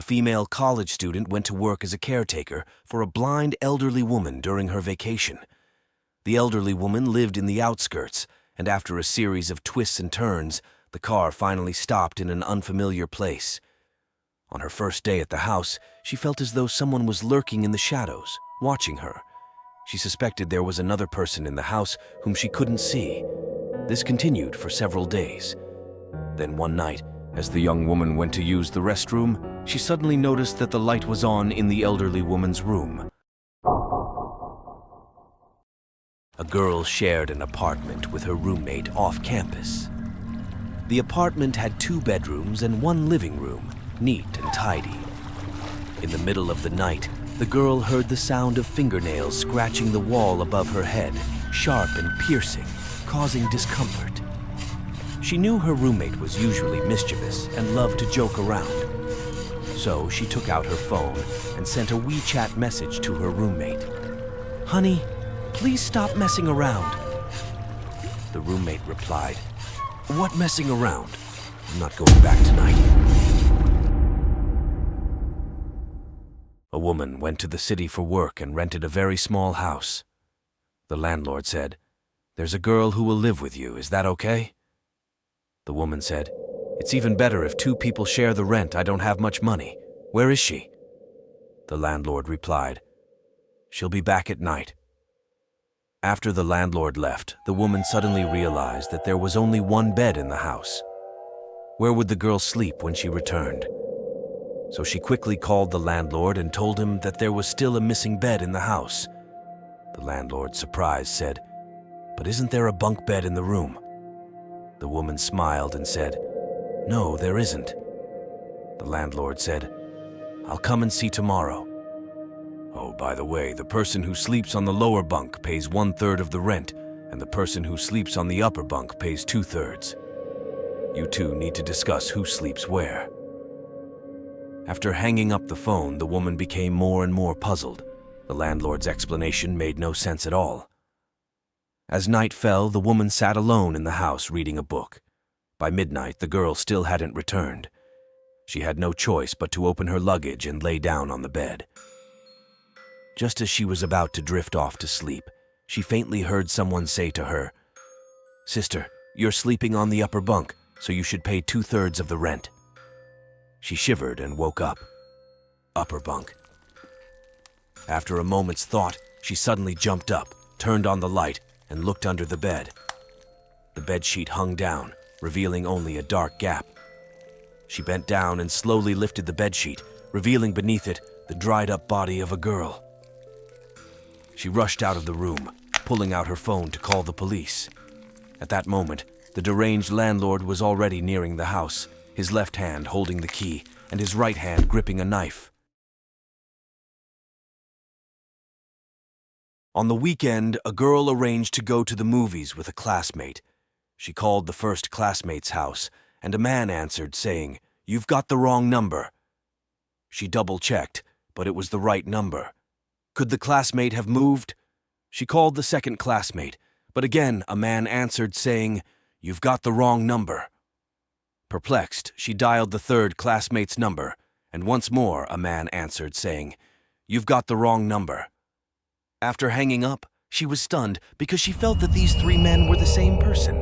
female college student went to work as a caretaker for a blind elderly woman during her vacation. The elderly woman lived in the outskirts, and after a series of twists and turns, the car finally stopped in an unfamiliar place. On her first day at the house, she felt as though someone was lurking in the shadows, watching her. She suspected there was another person in the house whom she couldn't see. This continued for several days. Then one night, as the young woman went to use the restroom, she suddenly noticed that the light was on in the elderly woman's room. A girl shared an apartment with her roommate off campus. The apartment had 2 bedrooms and 1 living room, neat and tidy. In the middle of the night, the girl heard the sound of fingernails scratching the wall above her head, sharp and piercing, causing discomfort. She knew her roommate was usually mischievous and loved to joke around. So she took out her phone and sent a WeChat message to her roommate. "Honey, please stop messing around." The roommate replied, "What messing around? I'm not going back tonight." A woman went to the city for work and rented a very small house. The landlord said, "There's a girl who will live with you, is that okay?" The woman said, "It's even better if 2 people share the rent. I don't have much money. Where is she?" The landlord replied, "She'll be back at night." After the landlord left, the woman suddenly realized that there was only 1 bed in the house. Where would the girl sleep when she returned? So she quickly called the landlord and told him that there was still a missing bed in the house. The landlord, surprised, said, "But isn't there a bunk bed in the room?" The woman smiled and said, "No, there isn't." The landlord said, "I'll come and see tomorrow. Oh, by the way, the person who sleeps on the lower bunk pays 1/3 of the rent, and the person who sleeps on the upper bunk pays 2/3. You 2 need to discuss who sleeps where." After hanging up the phone, the woman became more and more puzzled. The landlord's explanation made no sense at all. As night fell, the woman sat alone in the house reading a book. By midnight, the girl still hadn't returned. She had no choice but to open her luggage and lay down on the bed. Just as she was about to drift off to sleep, she faintly heard someone say to her, "Sister, you're sleeping on the upper bunk, so you should pay 2/3 of the rent." She shivered and woke up. Upper bunk. After a moment's thought, she suddenly jumped up, turned on the light, and looked under the bed. The bedsheet hung down, revealing only a dark gap. She bent down and slowly lifted the bedsheet, revealing beneath it the dried-up body of a girl. She rushed out of the room, pulling out her phone to call the police. At that moment, the deranged landlord was already nearing the house, his left hand holding the key and his right hand gripping a knife. On the weekend, a girl arranged to go to the movies with a classmate. She called the first classmate's house, and a man answered, saying, "You've got the wrong number." She double-checked, but it was the right number. Could the classmate have moved? She called the second classmate, but again a man answered, saying, "You've got the wrong number." Perplexed, she dialed the third classmate's number, and once more a man answered, saying, "You've got the wrong number." After hanging up, she was stunned because she felt that these 3 men were the same person.